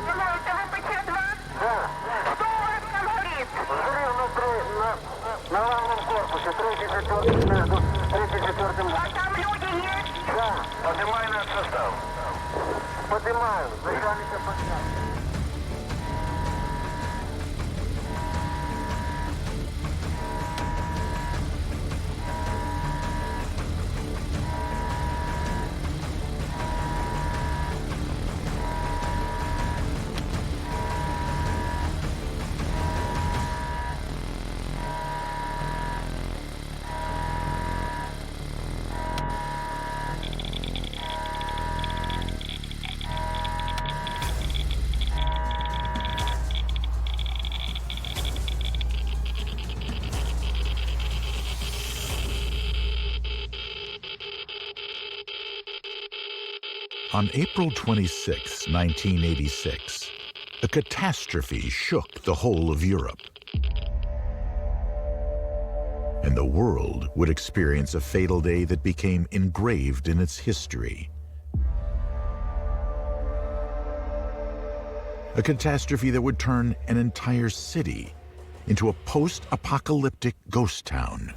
Это ВПЧ-2? Да. Что у вас там горит? На главном корпусе, третий, четвертый, между третьим и четвертым. А там люди есть? Да, Поднимай наш состав. поднимаю, начальника поднял. On April 26, 1986, a catastrophe shook the whole of Europe. And the world would experience a fatal day that became engraved in its history. A catastrophe that would turn an entire city into a post-apocalyptic ghost town.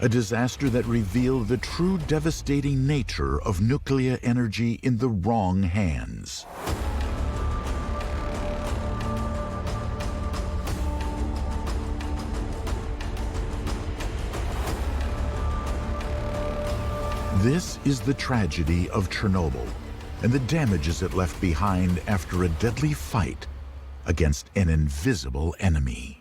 A disaster that revealed the true devastating nature of nuclear energy in the wrong hands. This is the tragedy of Chernobyl and the damages it left behind after a deadly fight against an invisible enemy.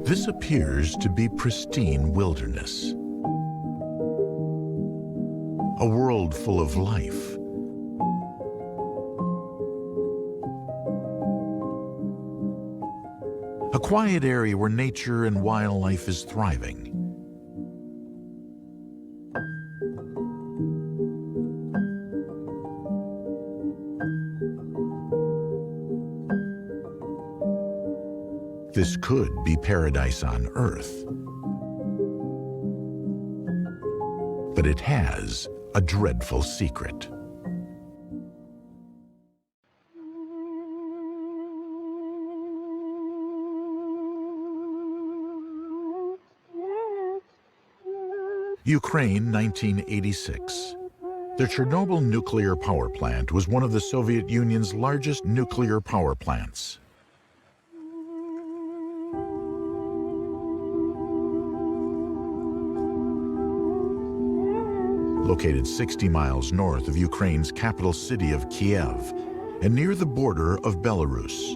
This appears to be pristine wilderness, a world full of life. A quiet area where nature and wildlife is thriving. This could be paradise on Earth. But it has a dreadful secret. Ukraine, 1986. The Chernobyl nuclear power plant was one of the Soviet Union's largest nuclear power plants. Located 60 miles north of Ukraine's capital city of Kiev and near the border of Belarus.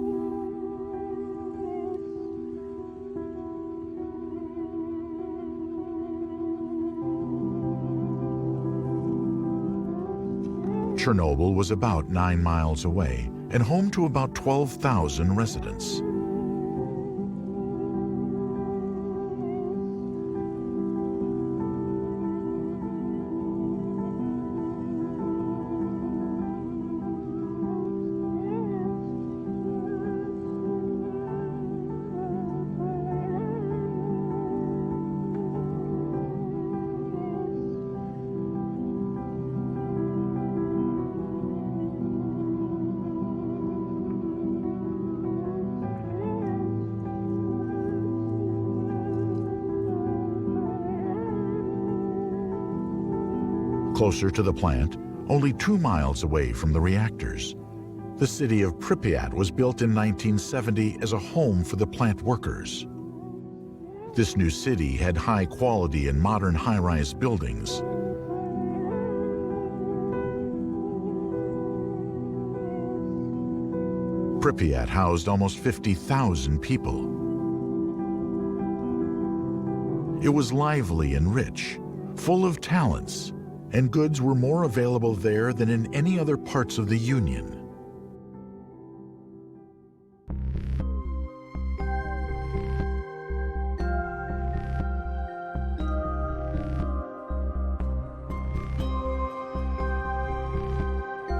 Chernobyl was about 9 miles away and home to about 12,000 residents. Closer to the plant, only 2 miles away from the reactors. The city of Pripyat was built in 1970 as a home for the plant workers. This new city had high quality and modern high-rise buildings. Pripyat housed almost 50,000 people. It was lively and rich, full of talents, and goods were more available there than in any other parts of the Union.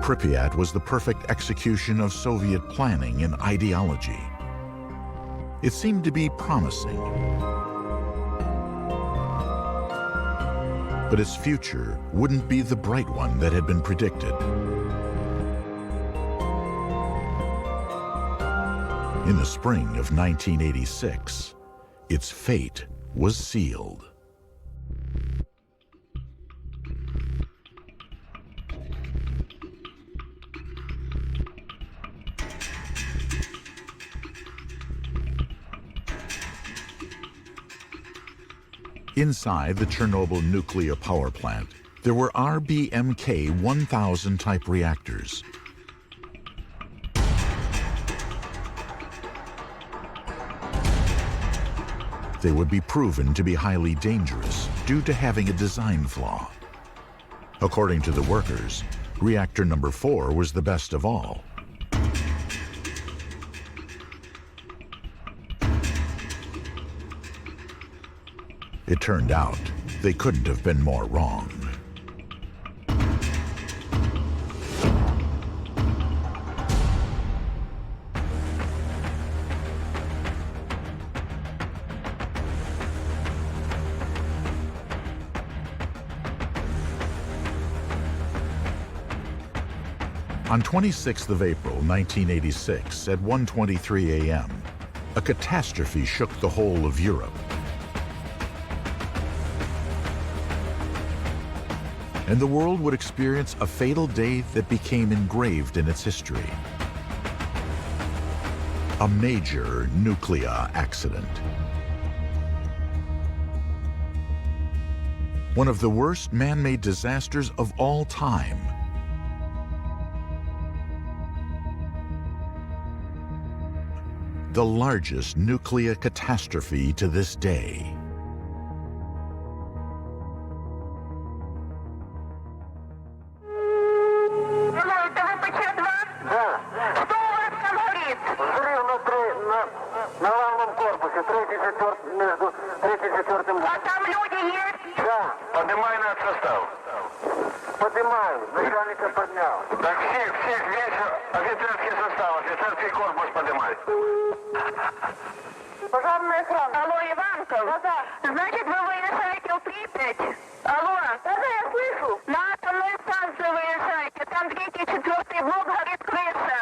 Pripyat was the perfect execution of Soviet planning and ideology. It seemed to be promising. But its future wouldn't be the bright one that had been predicted. In the spring of 1986, its fate was sealed. Inside the Chernobyl nuclear power plant, there were RBMK 1000 type reactors. They would be proven to be highly dangerous due to having a design flaw. According to the workers, reactor number 4 was the best of all. It turned out they couldn't have been more wrong. On 26th of April, 1986, at 1:23 a.m., a catastrophe shook the whole of Europe. And the world would experience a fatal day that became engraved in its history. A major nuclear accident. One of the worst man-made disasters of all time. The largest nuclear catastrophe to this day. Пожарная охрана. Алло, Иванков. Да-да. Значит, вы выезжаете в Припять? Алло. Да-да, я слышу. На атомную станцию выезжаете. Там 204-й блок горит крыша.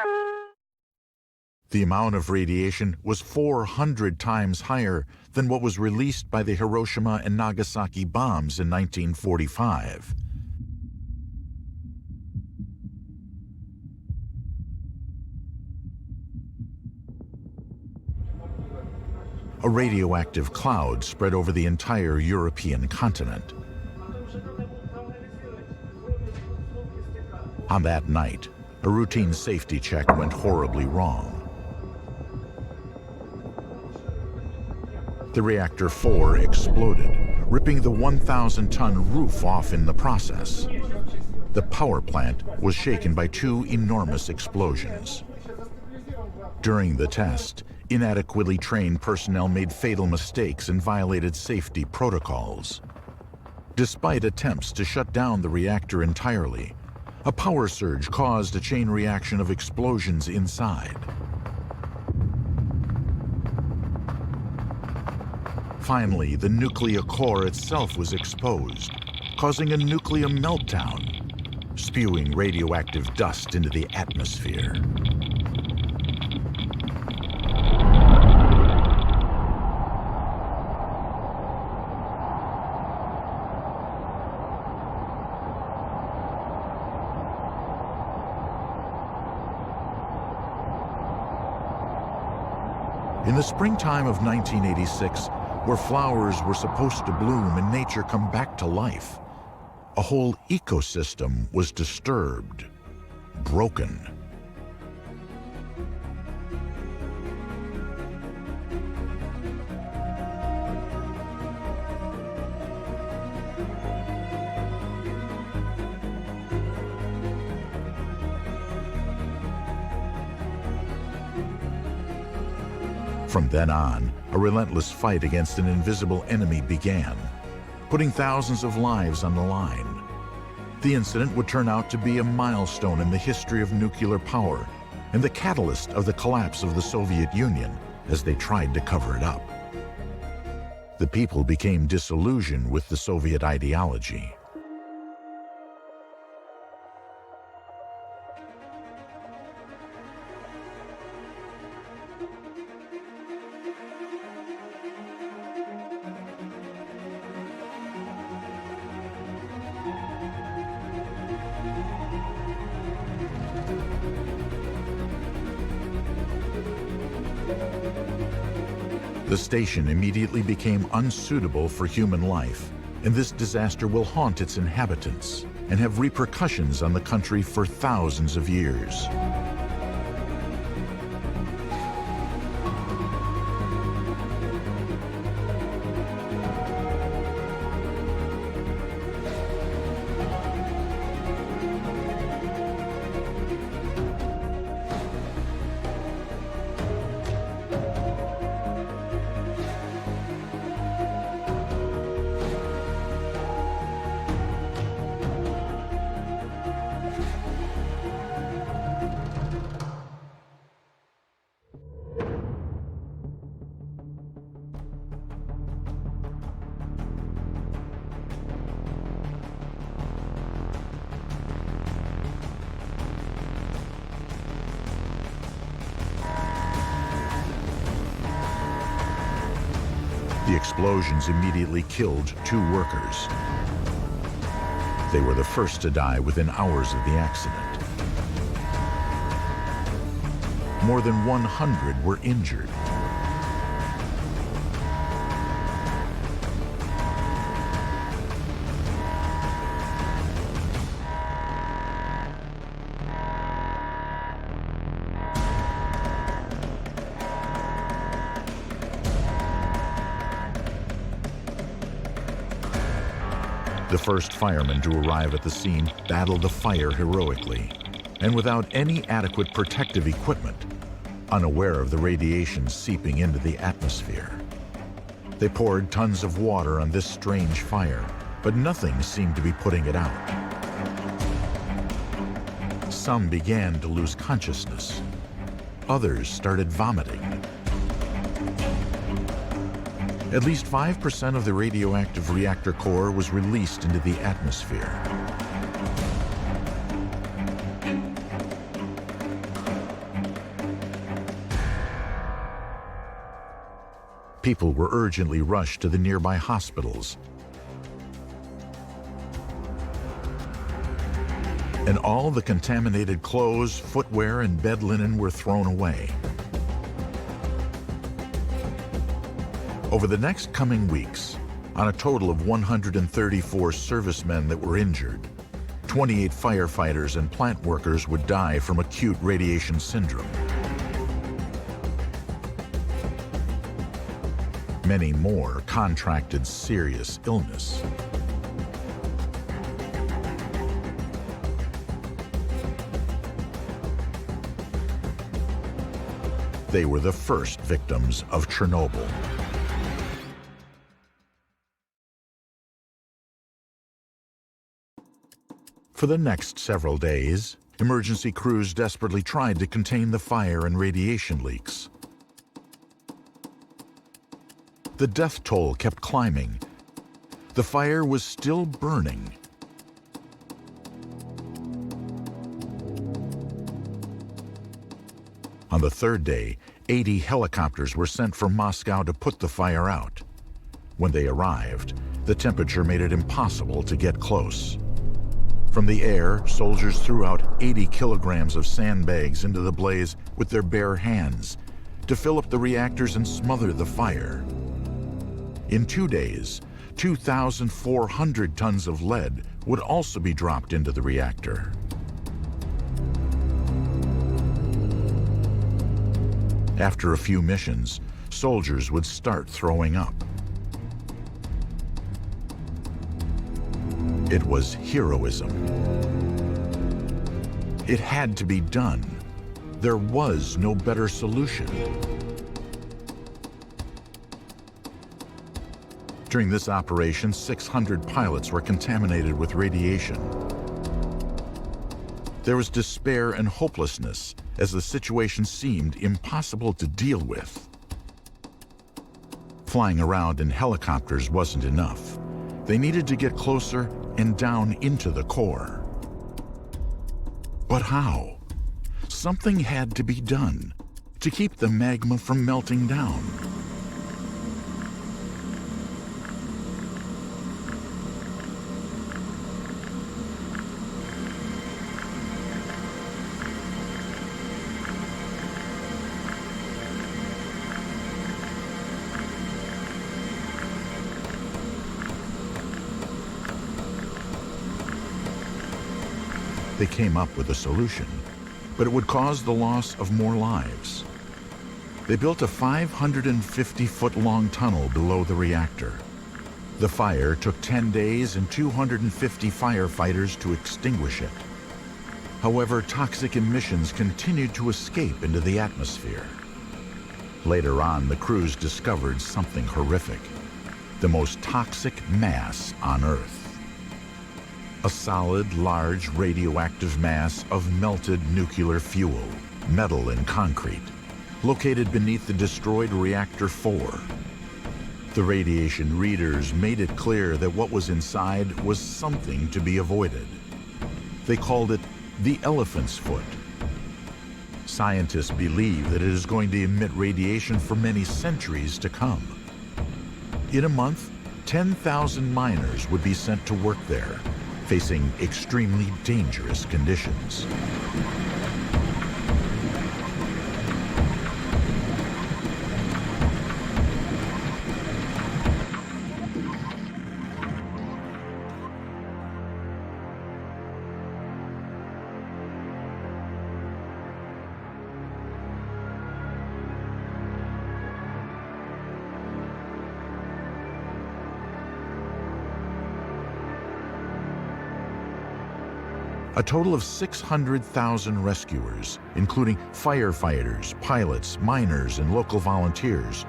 The amount of radiation was 400 times higher than what was released by the Hiroshima and Nagasaki bombs in 1945. A radioactive cloud spread over the entire European continent. On that night, a routine safety check went horribly wrong. The reactor 4 exploded, ripping the 1,000-ton roof off in the process. The power plant was shaken by 2 enormous explosions. During the test, inadequately trained personnel made fatal mistakes and violated safety protocols. Despite attempts to shut down the reactor entirely, a power surge caused a chain reaction of explosions inside. Finally, the nuclear core itself was exposed, causing a nuclear meltdown, spewing radioactive dust into the atmosphere. In the springtime of 1986, where flowers were supposed to bloom and nature come back to life, a whole ecosystem was disturbed, broken. From then on, a relentless fight against an invisible enemy began, putting thousands of lives on the line. The incident would turn out to be a milestone in the history of nuclear power and the catalyst of the collapse of the Soviet Union as they tried to cover it up. The people became disillusioned with the Soviet ideology. The station immediately became unsuitable for human life, and this disaster will haunt its inhabitants and have repercussions on the country for thousands of years. The explosions immediately killed 2 workers. They were the first to die within hours of the accident. More than 100 were injured. The first firemen to arrive at the scene battled the fire heroically, and without any adequate protective equipment, unaware of the radiation seeping into the atmosphere. They poured tons of water on this strange fire, but nothing seemed to be putting it out. Some began to lose consciousness. Others started vomiting. At least 5% of the radioactive reactor core was released into the atmosphere. People were urgently rushed to the nearby hospitals, and all the contaminated clothes, footwear, and bed linen were thrown away. Over the next coming weeks, on a total of 134 servicemen that were injured, 28 firefighters and plant workers would die from acute radiation syndrome. Many more contracted serious illness. They were the first victims of Chernobyl. For the next several days, emergency crews desperately tried to contain the fire and radiation leaks. The death toll kept climbing. The fire was still burning. On the 3rd day, 80 helicopters were sent from Moscow to put the fire out. When they arrived, the temperature made it impossible to get close. From the air, soldiers threw out 80 kilograms of sandbags into the blaze with their bare hands, to fill up the reactors and smother the fire. In 2 days, 2,400 tons of lead would also be dropped into the reactor. After a few missions, soldiers would start throwing up. It was heroism. It had to be done. There was no better solution. During this operation, 600 pilots were contaminated with radiation. There was despair and hopelessness as the situation seemed impossible to deal with. Flying around in helicopters wasn't enough. They needed to get closer and down into the core. But how? Something had to be done to keep the magma from melting down. They came up with a solution, but it would cause the loss of more lives. They built a 550-foot-long tunnel below the reactor. The fire took 10 days and 250 firefighters to extinguish it. However, toxic emissions continued to escape into the atmosphere. Later on, the crews discovered something horrific: the most toxic mass on Earth. A solid, large radioactive mass of melted nuclear fuel, metal and concrete, located beneath the destroyed Reactor 4. The radiation readers made it clear that what was inside was something to be avoided. They called it the elephant's foot. Scientists believe that it is going to emit radiation for many centuries to come. In a month, 10,000 miners would be sent to work there, facing extremely dangerous conditions. A total of 600,000 rescuers, including firefighters, pilots, miners, and local volunteers,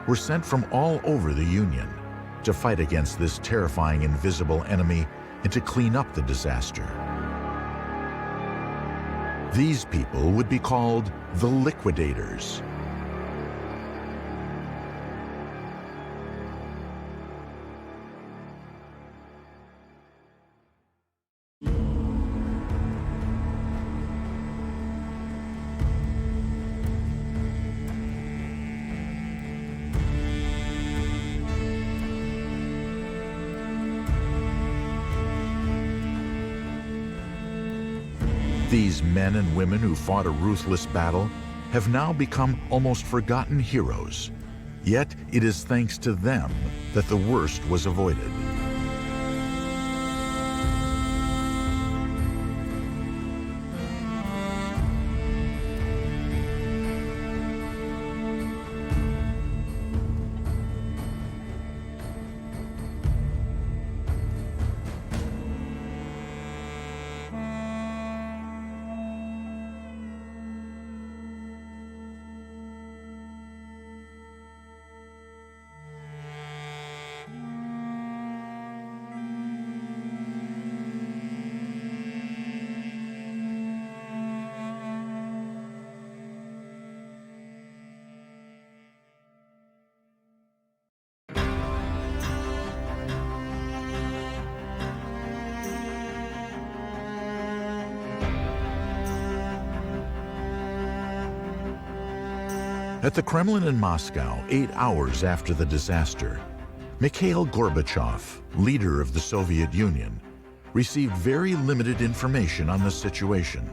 were sent from all over the Union to fight against this terrifying invisible enemy and to clean up the disaster. These people would be called the liquidators. These men and women who fought a ruthless battle have now become almost forgotten heroes. Yet it is thanks to them that the worst was avoided. At the Kremlin in Moscow, 8 hours after the disaster, Mikhail Gorbachev, leader of the Soviet Union, received very limited information on the situation.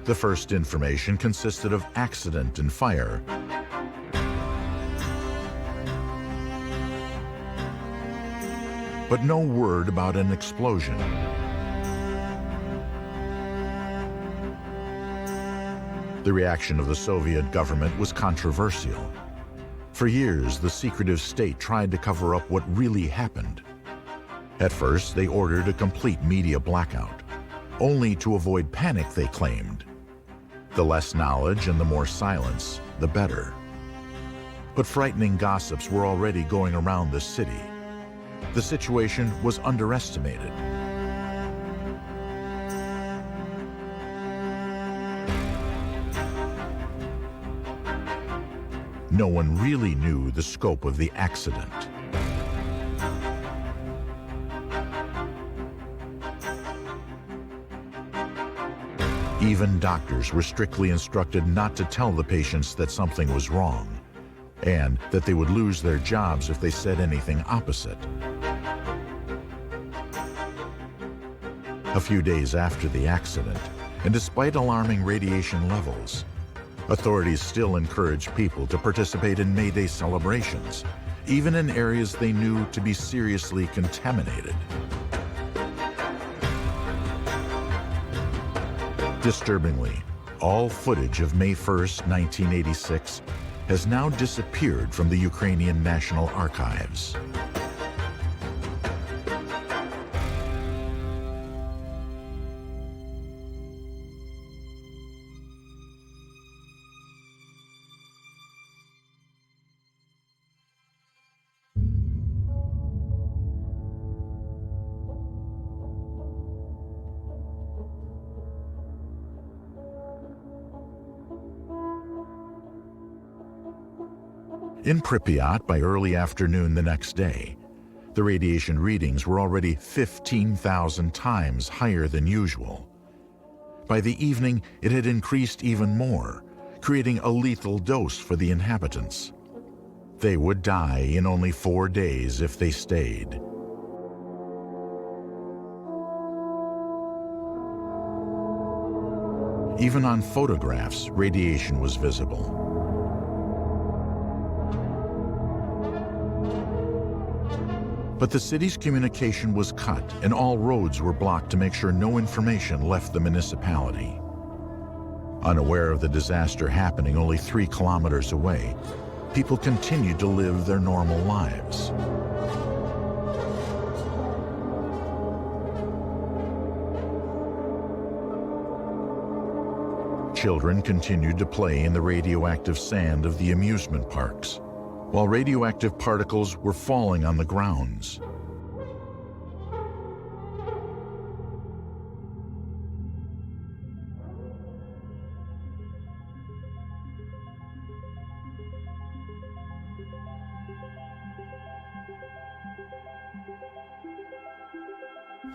The first information consisted of accident and fire, but no word about an explosion. The reaction of the Soviet government was controversial. For years, the secretive state tried to cover up what really happened. At first, they ordered a complete media blackout, only to avoid panic, they claimed. The less knowledge and the more silence, the better. But frightening gossips were already going around the city. The situation was underestimated. No one really knew the scope of the accident. Even doctors were strictly instructed not to tell the patients that something was wrong, and that they would lose their jobs if they said anything opposite. A few days after the accident, and despite alarming radiation levels, authorities still encouraged people to participate in May Day celebrations, even in areas they knew to be seriously contaminated. Disturbingly, all footage of May 1st, 1986 has now disappeared from the Ukrainian National Archives. In Pripyat, by early afternoon the next day, the radiation readings were already 15,000 times higher than usual. By the evening, it had increased even more, creating a lethal dose for the inhabitants. They would die in only 4 days if they stayed. Even on photographs, radiation was visible. But the city's communication was cut and all roads were blocked to make sure no information left the municipality. Unaware of the disaster happening only 3 kilometers away, people continued to live their normal lives. Children continued to play in the radioactive sand of the amusement parks, while radioactive particles were falling on the grounds.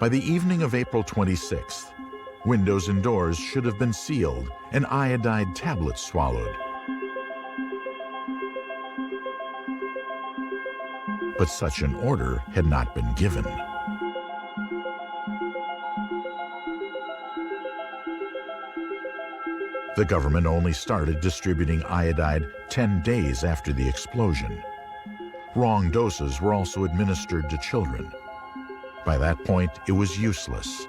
By the evening of April 26th, windows and doors should have been sealed and iodide tablets swallowed. But such an order had not been given. The government only started distributing iodide 10 days after the explosion. Wrong doses were also administered to children. By that point, it was useless.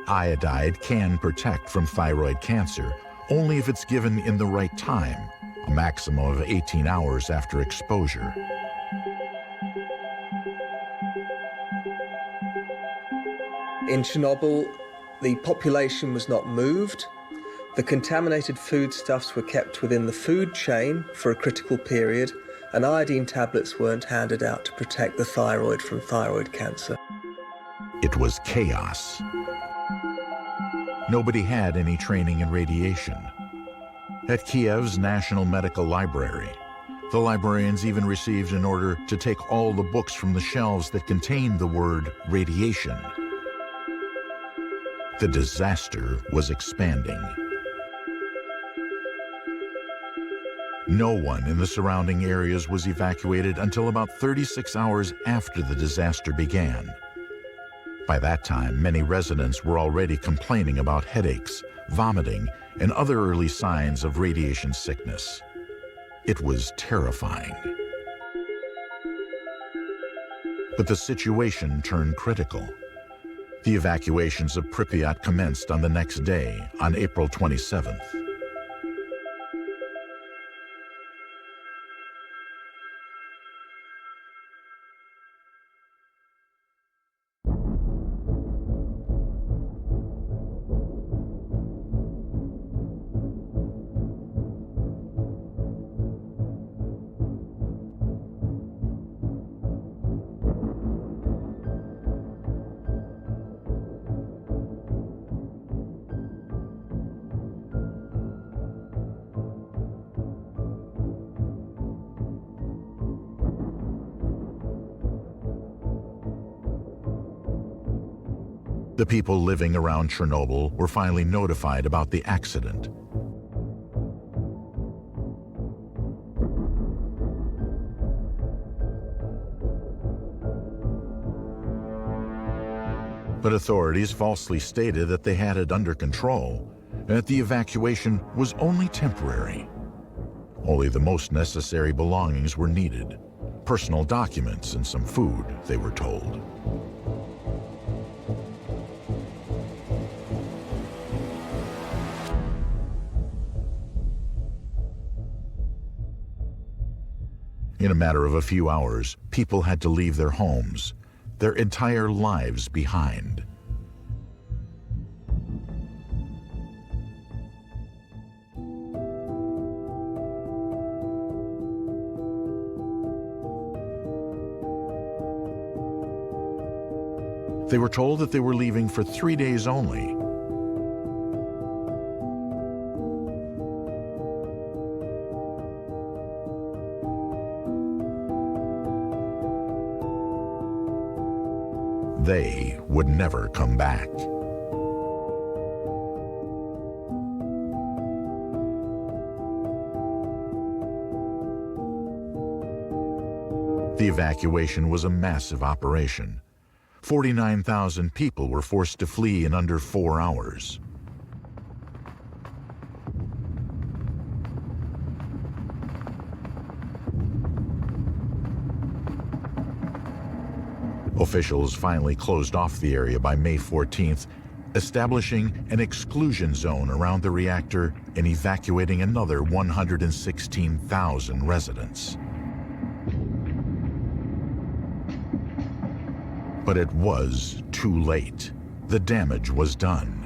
Iodide can protect from thyroid cancer only if it's given in the right time, a maximum of 18 hours after exposure. In Chernobyl, the population was not moved. The contaminated foodstuffs were kept within the food chain for a critical period, and iodine tablets weren't handed out to protect the thyroid from thyroid cancer. It was chaos. Nobody had any training in radiation. At Kiev's National Medical Library, the librarians even received an order to take all the books from the shelves that contained the word radiation. The disaster was expanding. No one in the surrounding areas was evacuated until about 36 hours after the disaster began. By that time, many residents were already complaining about headaches, vomiting, and other early signs of radiation sickness. It was terrifying. But the situation turned critical. The evacuations of Pripyat commenced on the next day, on April 27th. The people living around Chernobyl were finally notified about the accident. But authorities falsely stated that they had it under control and that the evacuation was only temporary. Only the most necessary belongings were needed. Personal documents and some food, they were told. In a matter of a few hours, people had to leave their homes, their entire lives behind. They were told that they were leaving for 3 days only. They would never come back. The evacuation was a massive operation. 49,000 people were forced to flee in under 4 hours. Officials finally closed off the area by May 14th, establishing an exclusion zone around the reactor and evacuating another 116,000 residents. But it was too late. The damage was done.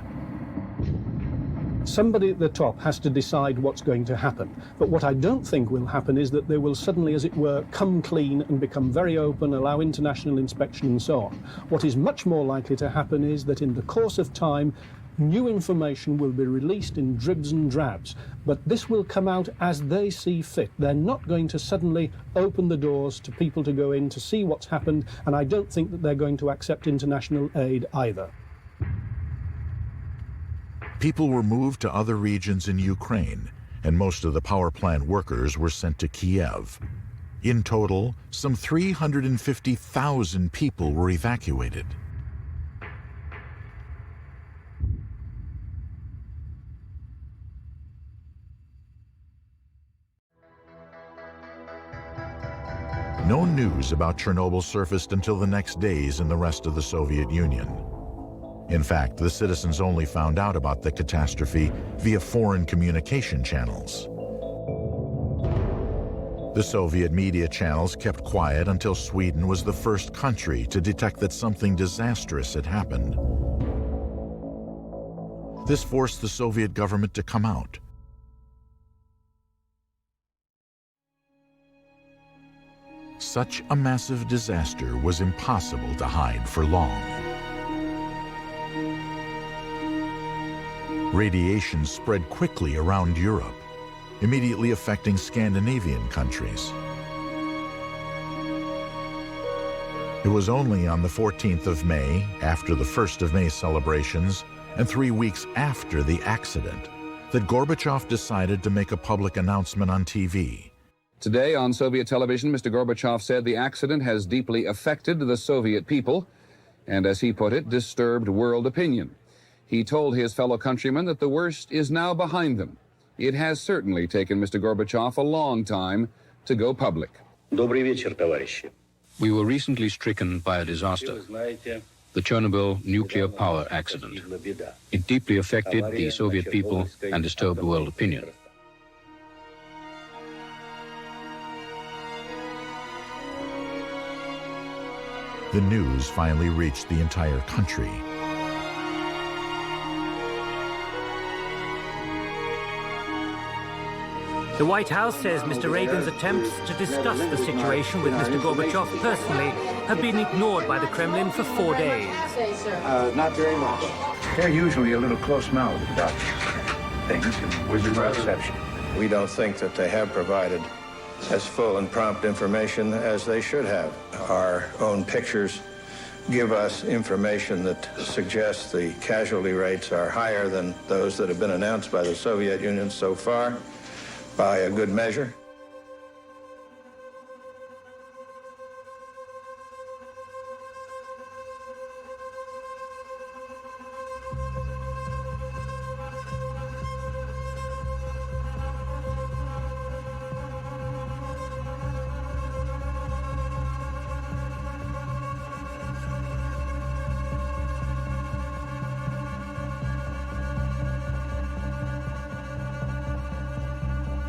Somebody at the top has to decide what's going to happen. But what I don't think will happen is that they will suddenly, as it were, come clean and become very open, allow international inspection and so on. What is much more likely to happen is that in the course of time, new information will be released in dribs and drabs. But this will come out as they see fit. They're not going to suddenly open the doors to people to go in to see what's happened, and I don't think that they're going to accept international aid either. People were moved to other regions in Ukraine, and most of the power plant workers were sent to Kiev. In total, some 350,000 people were evacuated. No news about Chernobyl surfaced until the next days in the rest of the Soviet Union. In fact, the citizens only found out about the catastrophe via foreign communication channels. The Soviet media channels kept quiet until Sweden was the first country to detect that something disastrous had happened. This forced the Soviet government to come out. Such a massive disaster was impossible to hide for long. Radiation spread quickly around Europe, immediately affecting Scandinavian countries. It was only on the 14th of May, after the 1st of May celebrations, and 3 weeks after the accident, that Gorbachev decided to make a public announcement on TV. Today on Soviet television, Mr. Gorbachev said the accident has deeply affected the Soviet people and, as he put it, disturbed world opinion. He told his fellow countrymen that the worst is now behind them. It has certainly taken Mr. Gorbachev a long time to go public. Добрый вечер, товарищи. We were recently stricken by a disaster, the Chernobyl nuclear power accident. It deeply affected the Soviet people and disturbed world opinion. The news finally reached the entire country. The White House says Mr. Reagan's attempts to discuss the situation with Mr. Gorbachev personally have been ignored by the Kremlin for 4 days. Not very much. They're usually a little close-mouthed about things, and with your exception. We don't think that they have provided as full and prompt information as they should have. Our own pictures give us information that suggests the casualty rates are higher than those that have been announced by the Soviet Union so far, by a good measure.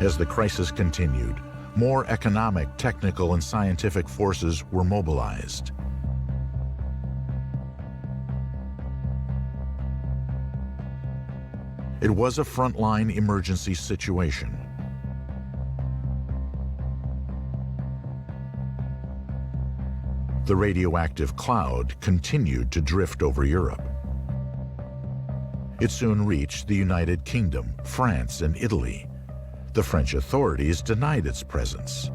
As the crisis continued, more economic, technical, and scientific forces were mobilized. It was a frontline emergency situation. The radioactive cloud continued to drift over Europe. It soon reached the United Kingdom, France, and Italy. The French authorities denied its presence.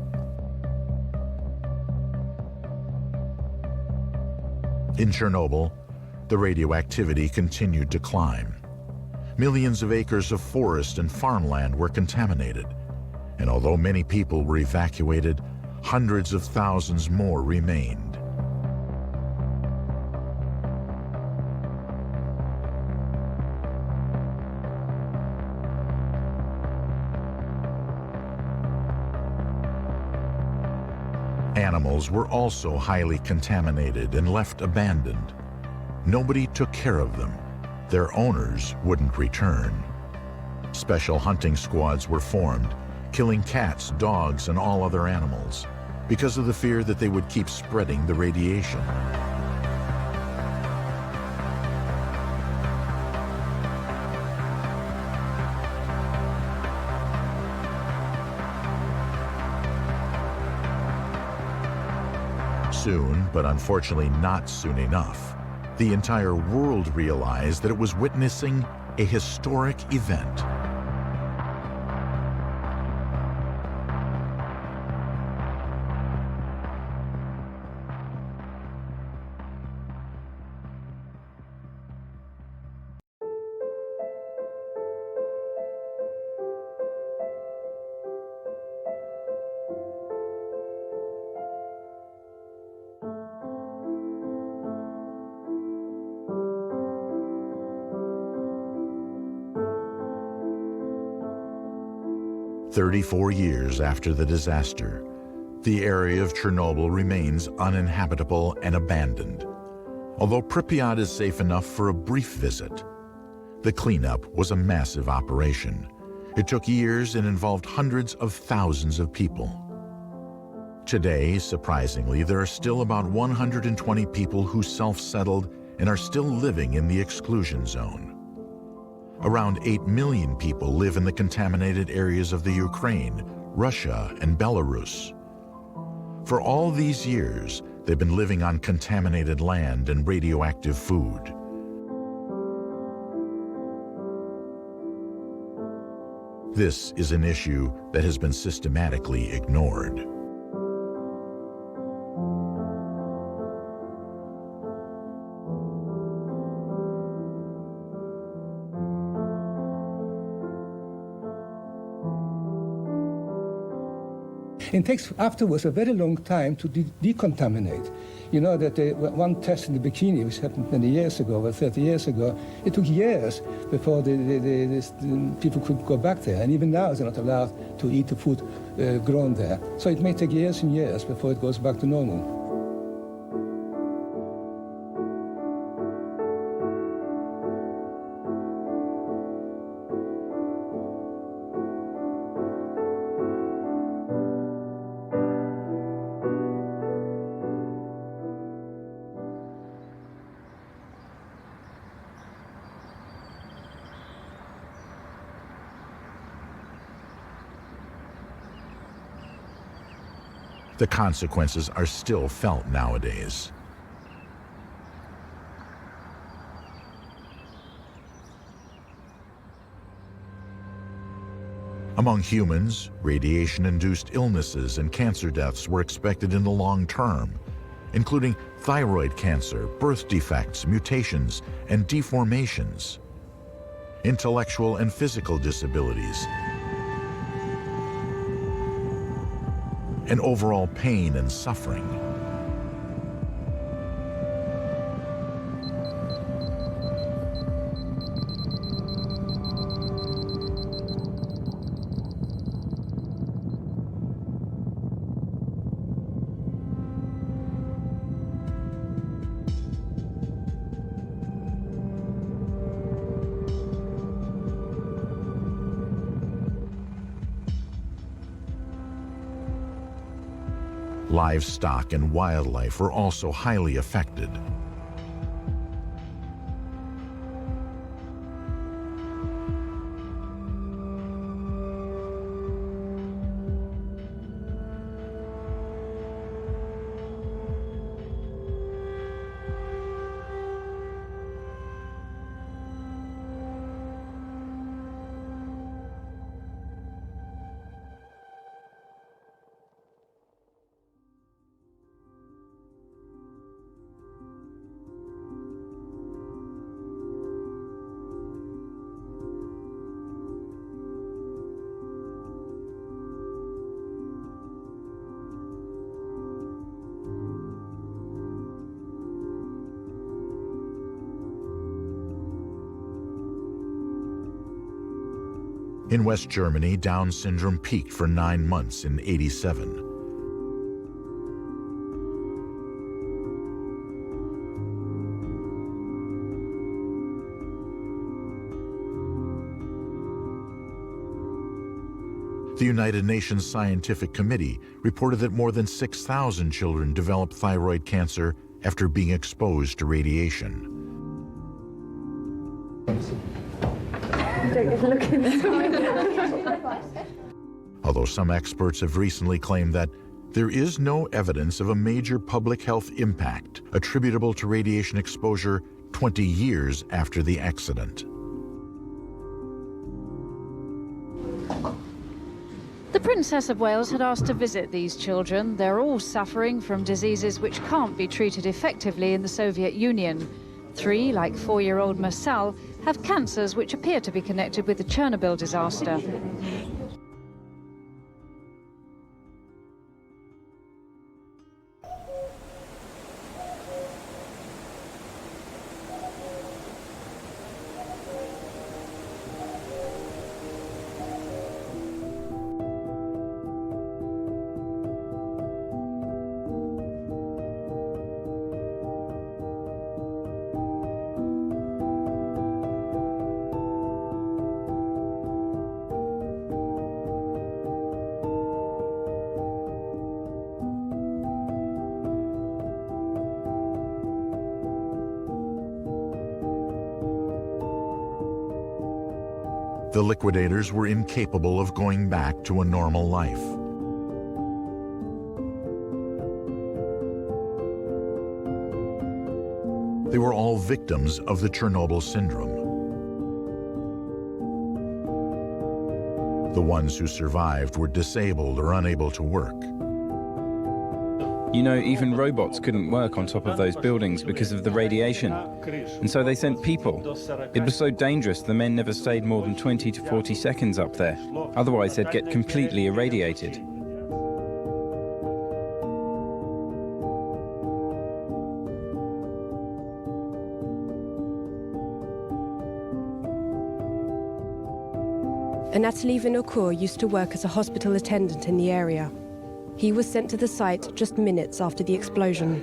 In Chernobyl, the radioactivity continued to climb. Millions of acres of forest and farmland were contaminated, and although many people were evacuated, hundreds of thousands more remained. Animals were also highly contaminated and left abandoned. Nobody took care of them. Their owners wouldn't return. Special hunting squads were formed, killing cats, dogs, and all other animals, because of the fear that they would keep spreading the radiation. Soon, but unfortunately not soon enough, the entire world realized that it was witnessing a historic event. "34 years after the disaster, the area of Chernobyl remains uninhabitable and abandoned. Although Pripyat is safe enough for a brief visit, the cleanup was a massive operation. It took years and involved hundreds of thousands of people. Today, surprisingly, there are still about 120 people who self-settled and are still living in the exclusion zone. Around 8 million people live in the contaminated areas of the Ukraine, Russia, and Belarus. For all these years, they've been living on contaminated land and radioactive food. This is an issue that has been systematically ignored. It takes afterwards a very long time to decontaminate. You know that one test in the bikini, which happened many years ago, or 30 years ago, it took years before the people could go back there. And even now they're not allowed to eat the food grown there. So it may take years and years before it goes back to normal. The consequences are still felt nowadays. Among humans, radiation-induced illnesses and cancer deaths were expected in the long term, including thyroid cancer, birth defects, mutations, and deformations, intellectual and physical disabilities, and overall pain and suffering. Livestock and wildlife were also highly affected. In West Germany, Down syndrome peaked for 9 months in '87. The United Nations Scientific Committee reported that more than 6,000 children developed thyroid cancer after being exposed to radiation. Although some experts have recently claimed that there is no evidence of a major public health impact attributable to radiation exposure 20 years after the accident. The Princess of Wales had asked to visit these children. They're all suffering from diseases which can't be treated effectively in the Soviet Union. 3, like 4-year-old Marcel, have cancers which appear to be connected with the Chernobyl disaster. The liquidators were incapable of going back to a normal life. They were all victims of the Chernobyl syndrome. The ones who survived were disabled or unable to work. You know, even robots couldn't work on top of those buildings because of the radiation. And so they sent people. It was so dangerous the men never stayed more than 20 to 40 seconds up there. Otherwise they'd get completely irradiated. Anatoly Vinokur used to work as a hospital attendant in the area. He was sent to the site just minutes after the explosion.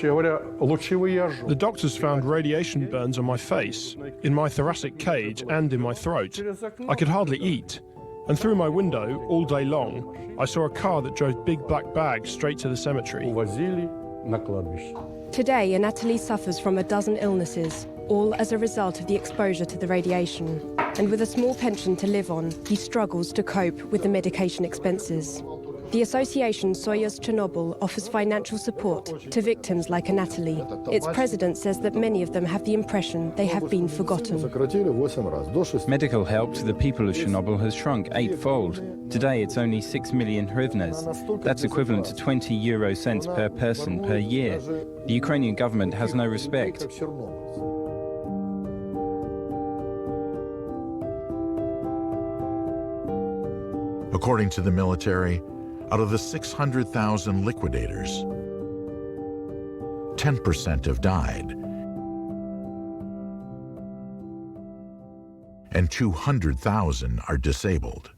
The doctors found radiation burns on my face, in my thoracic cage and in my throat. I could hardly eat. And through my window, all day long, I saw a car that drove big black bags straight to the cemetery. Today, Anatoly suffers from a dozen illnesses, all as a result of the exposure to the radiation. And with a small pension to live on, he struggles to cope with the medication expenses. The association Soyuz Chernobyl offers financial support to victims like Anatoly. Its president says that many of them have the impression they have been forgotten. Medical help to the people of Chernobyl has shrunk 8-fold. Today it's only 6 million hryvnias. That's equivalent to 20 euro cents per person per year. The Ukrainian government has no respect. According to the military, out of the 600,000 liquidators, 10% have died, and 200,000 are disabled.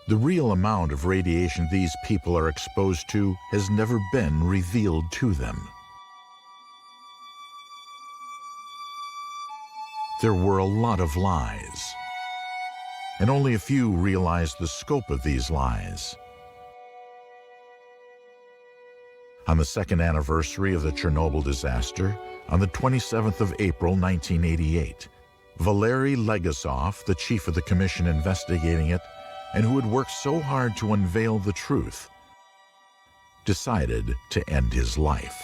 The real amount of radiation these people are exposed to has never been revealed to them. There were a lot of lies, and only a few realized the scope of these lies. On the second anniversary of the Chernobyl disaster, on the 27th of April, 1988, Valery Legasov, the chief of the commission investigating it, and who had worked so hard to unveil the truth, decided to end his life.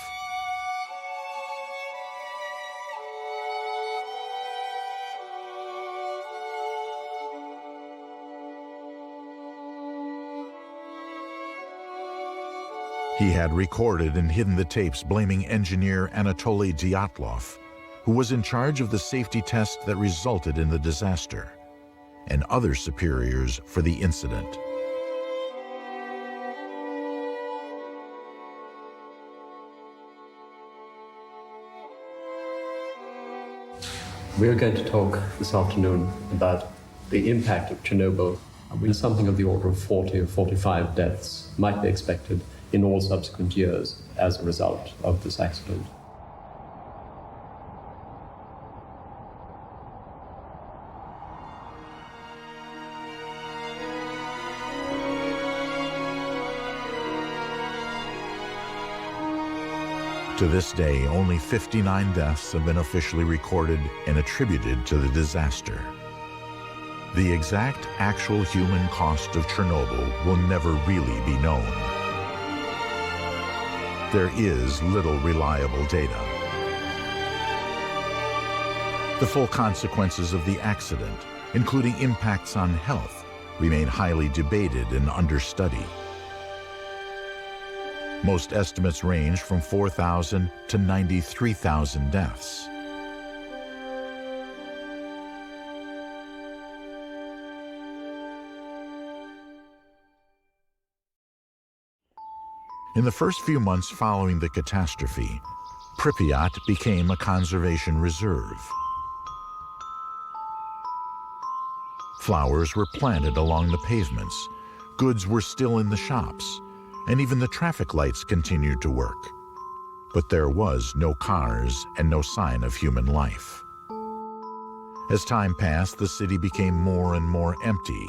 He had recorded and hidden the tapes blaming engineer Anatoly Dyatlov, who was in charge of the safety test that resulted in the disaster, and other superiors for the incident. We are going to talk this afternoon about the impact of Chernobyl. Something of the order of 40 or 45 deaths might be expected in all subsequent years as a result of this accident. To this day, only 59 deaths have been officially recorded and attributed to the disaster. The exact actual human cost of Chernobyl will never really be known. There is little reliable data. The full consequences of the accident, including impacts on health, remain highly debated and under study. Most estimates range from 4,000 to 93,000 deaths. In the first few months following the catastrophe, Pripyat became a conservation reserve. Flowers were planted along the pavements, goods were still in the shops, and even the traffic lights continued to work. But there was no cars and no sign of human life. As time passed, the city became more and more empty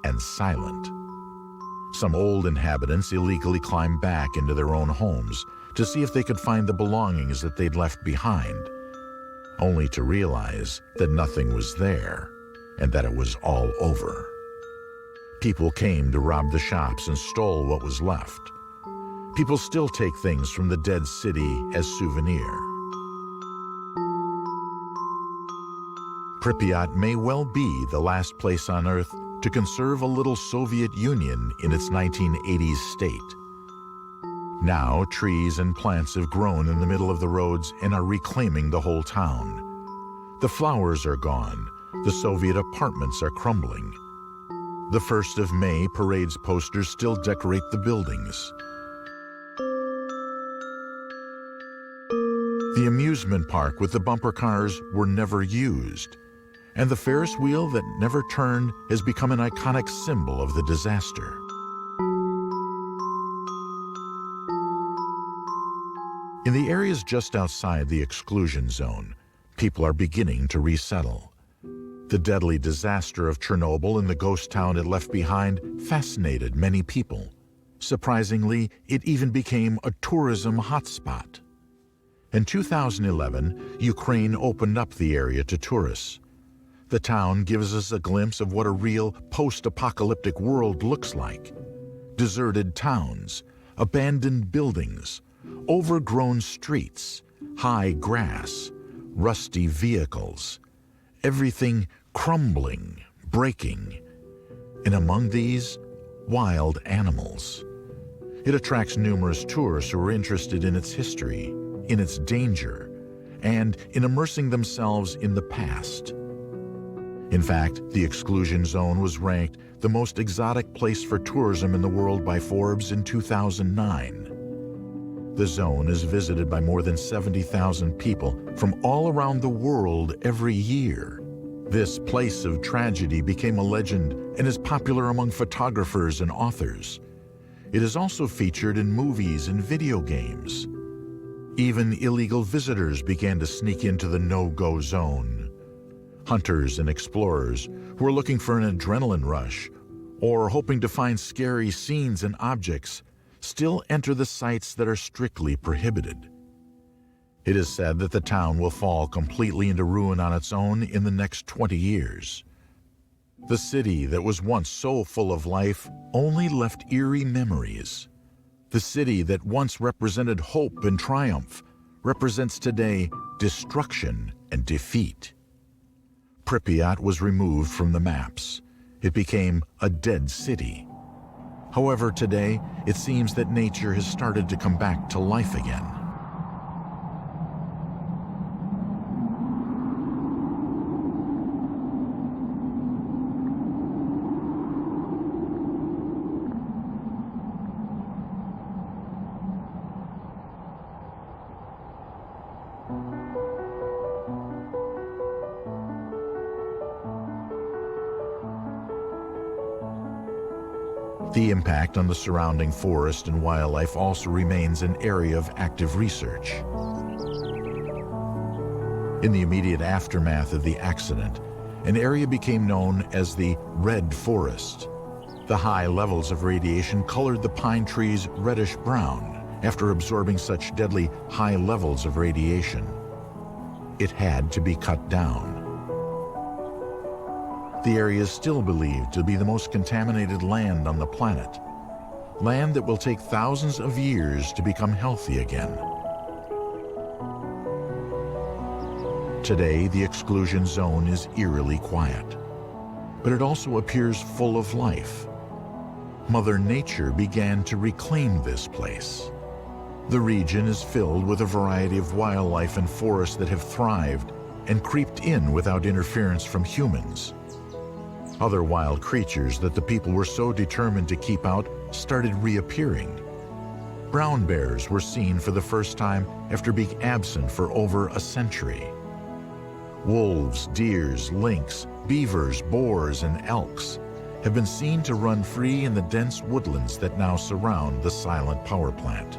and silent. Some old inhabitants illegally climbed back into their own homes to see if they could find the belongings that they'd left behind, only to realize that nothing was there and that it was all over. People came to rob the shops and stole what was left. People still take things from the dead city as souvenir. Pripyat may well be the last place on Earth to conserve a little Soviet Union in its 1980s state. Now, trees and plants have grown in the middle of the roads and are reclaiming the whole town. The flowers are gone. The Soviet apartments are crumbling. The 1st of May parade's posters still decorate the buildings. The amusement park with the bumper cars were never used, and the Ferris wheel that never turned has become an iconic symbol of the disaster. In the areas just outside the exclusion zone, people are beginning to resettle. The deadly disaster of Chernobyl and the ghost town it left behind fascinated many people. Surprisingly, it even became a tourism hotspot. In 2011, Ukraine opened up the area to tourists. The town gives us a glimpse of what a real post-apocalyptic world looks like. Deserted towns, abandoned buildings, overgrown streets, high grass, rusty vehicles, everything crumbling, breaking, and among these, wild animals. It attracts numerous tourists who are interested in its history, in its danger, and in immersing themselves in the past. In fact, the exclusion zone was ranked the most exotic place for tourism in the world by Forbes in 2009. The zone is visited by more than 70,000 people from all around the world every year. This place of tragedy became a legend and is popular among photographers and authors. It is also featured in movies and video games. Even illegal visitors began to sneak into the no-go zone. Hunters and explorers who are looking for an adrenaline rush or hoping to find scary scenes and objects still enter the sites that are strictly prohibited. It is said that the town will fall completely into ruin on its own in the next 20 years. The city that was once so full of life only left eerie memories. The city that once represented hope and triumph represents today destruction and defeat. Pripyat was removed from the maps. It became a dead city. However, today, it seems that nature has started to come back to life again. The impact on the surrounding forest and wildlife also remains an area of active research. In the immediate aftermath of the accident, an area became known as the Red Forest. The high levels of radiation colored the pine trees reddish-brown after absorbing such deadly high levels of radiation. It had to be cut down. The area is still believed to be the most contaminated land on the planet, land that will take thousands of years to become healthy again. Today, the exclusion zone is eerily quiet, but it also appears full of life. Mother Nature began to reclaim this place. The region is filled with a variety of wildlife and forests that have thrived and creeped in without interference from humans. Other wild creatures that the people were so determined to keep out started reappearing. Brown bears were seen for the first time after being absent for over a century. Wolves, deers, lynx, beavers, boars, and elks have been seen to run free in the dense woodlands that now surround the silent power plant.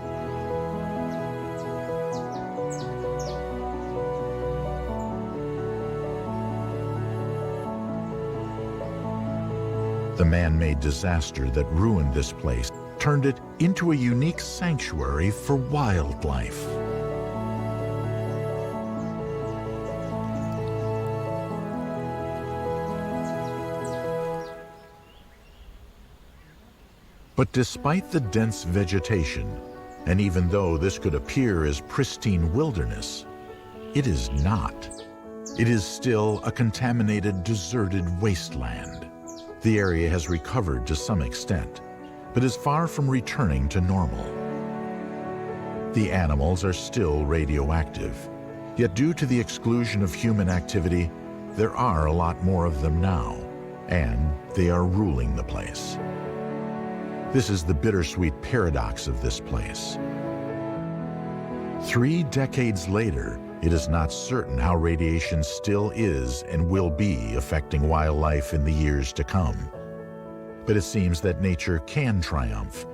The man-made disaster that ruined this place turned it into a unique sanctuary for wildlife. But despite the dense vegetation, and even though this could appear as pristine wilderness, it is not. It is still a contaminated, deserted wasteland. The area has recovered to some extent, but is far from returning to normal. The animals are still radioactive, yet due to the exclusion of human activity, there are a lot more of them now, and they are ruling the place. This is the bittersweet paradox of this place. 3 decades later, it is not certain how radiation still is and will be affecting wildlife in the years to come. But it seems that nature can triumph,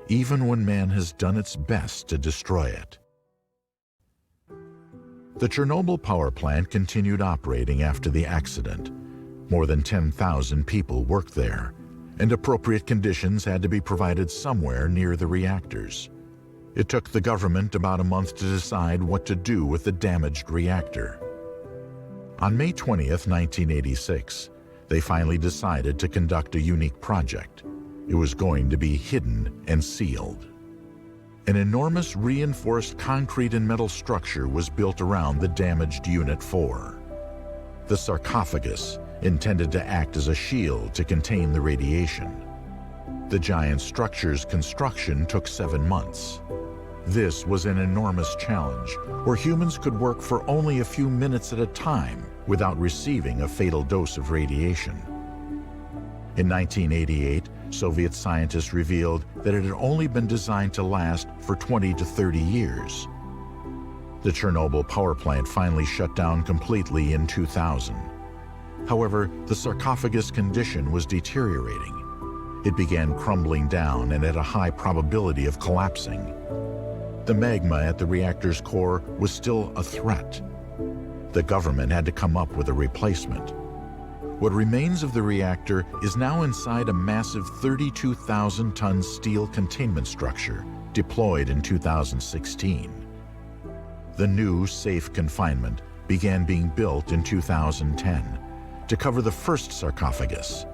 even when man has done its best to destroy it. The Chernobyl power plant continued operating after the accident. More than 10,000 people worked there, and appropriate conditions had to be provided somewhere near the reactors. It took the government about a month to decide what to do with the damaged reactor. On May 20th, 1986, they finally decided to conduct a unique project. It was going to be hidden and sealed. An enormous reinforced concrete and metal structure was built around the damaged Unit 4. The sarcophagus, intended to act as a shield to contain the radiation. The giant structure's construction took 7 months. This was an enormous challenge, where humans could work for only a few minutes at a time without receiving a fatal dose of radiation. In 1988, Soviet scientists revealed that it had only been designed to last for 20 to 30 years. The Chernobyl power plant finally shut down completely in 2000. However, the sarcophagus condition was deteriorating. It began crumbling down and had a high probability of collapsing. The magma at the reactor's core was still a threat. The government had to come up with a replacement. What remains of the reactor is now inside a massive 32,000-ton steel containment structure deployed in 2016. The new safe confinement began being built in 2010 to cover the first sarcophagus.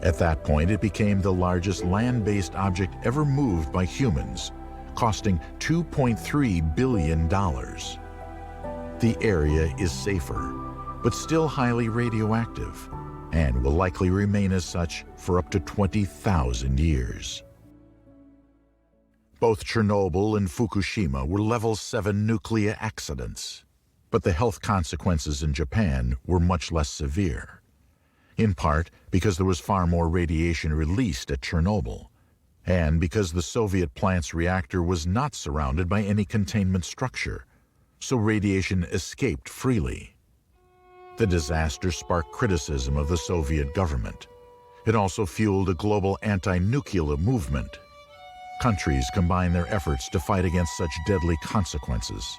At that point, it became the largest land-based object ever moved by humans, costing $2.3 billion. The area is safer, but still highly radioactive, and will likely remain as such for up to 20,000 years. Both Chernobyl and Fukushima were level 7 nuclear accidents, but the health consequences in Japan were much less severe, in part because there was far more radiation released at Chernobyl, and because the Soviet plant's reactor was not surrounded by any containment structure, so radiation escaped freely. The disaster sparked criticism of the Soviet government. It also fueled a global anti-nuclear movement. Countries combined their efforts to fight against such deadly consequences.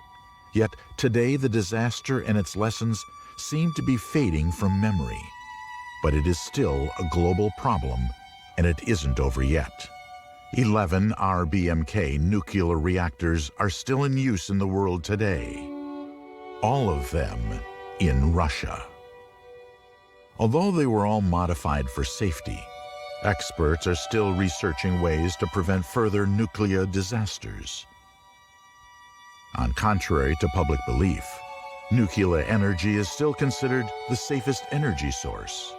Yet today the disaster and its lessons seem to be fading from memory. But it is still a global problem, and it isn't over yet. 11 RBMK nuclear reactors are still in use in the world today. All of them in Russia. Although they were all modified for safety, experts are still researching ways to prevent further nuclear disasters. On contrary to public belief, nuclear energy is still considered the safest energy source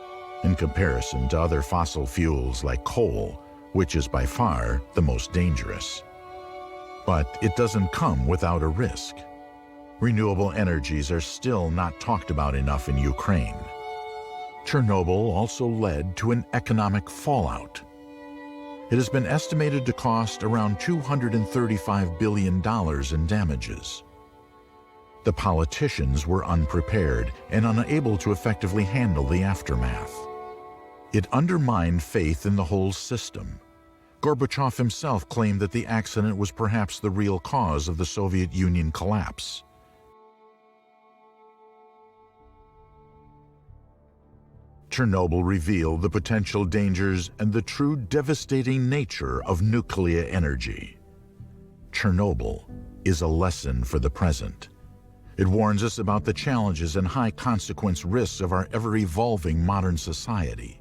in comparison to other fossil fuels like coal, which is by far the most dangerous. But it doesn't come without a risk. Renewable energies are still not talked about enough in Ukraine. Chernobyl also led to an economic fallout. It has been estimated to cost around $235 billion in damages. The politicians were unprepared and unable to effectively handle the aftermath. It undermined faith in the whole system. Gorbachev himself claimed that the accident was perhaps the real cause of the Soviet Union collapse. Chernobyl revealed the potential dangers and the true devastating nature of nuclear energy. Chernobyl is a lesson for the present. It warns us about the challenges and high-consequence risks of our ever-evolving modern society.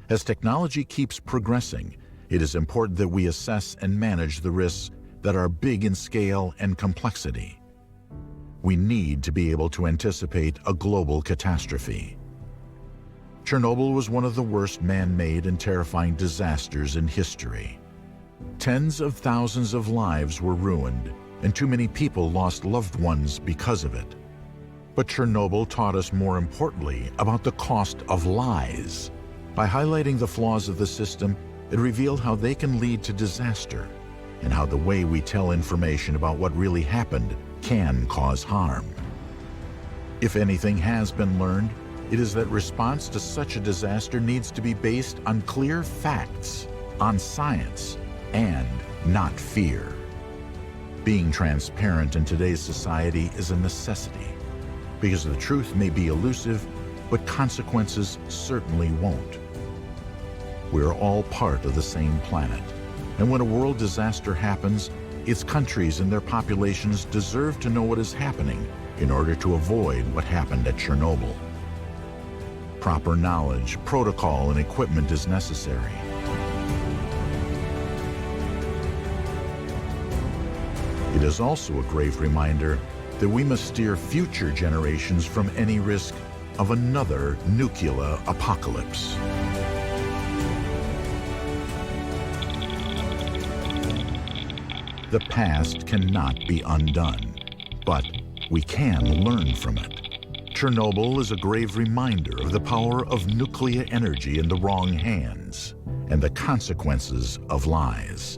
As technology keeps progressing, it is important that we assess and manage the risks that are big in scale and complexity. We need to be able to anticipate a global catastrophe. Chernobyl was one of the worst man-made and terrifying disasters in history. Tens of thousands of lives were ruined, and too many people lost loved ones because of it. But Chernobyl taught us more importantly about the cost of lies. By highlighting the flaws of the system, it revealed how they can lead to disaster, and how the way we tell information about what really happened can cause harm. If anything has been learned, it is that response to such a disaster needs to be based on clear facts, on science, and not fear. Being transparent in today's society is a necessity, because the truth may be elusive, but consequences certainly won't. We're all part of the same planet, and when a world disaster happens, its countries and their populations deserve to know what is happening in order to avoid what happened at Chernobyl. Proper knowledge, protocol, and equipment is necessary. It is also a grave reminder that we must steer future generations from any risk of another nuclear apocalypse. The past cannot be undone, but we can learn from it. Chernobyl is a grave reminder of the power of nuclear energy in the wrong hands and the consequences of lies.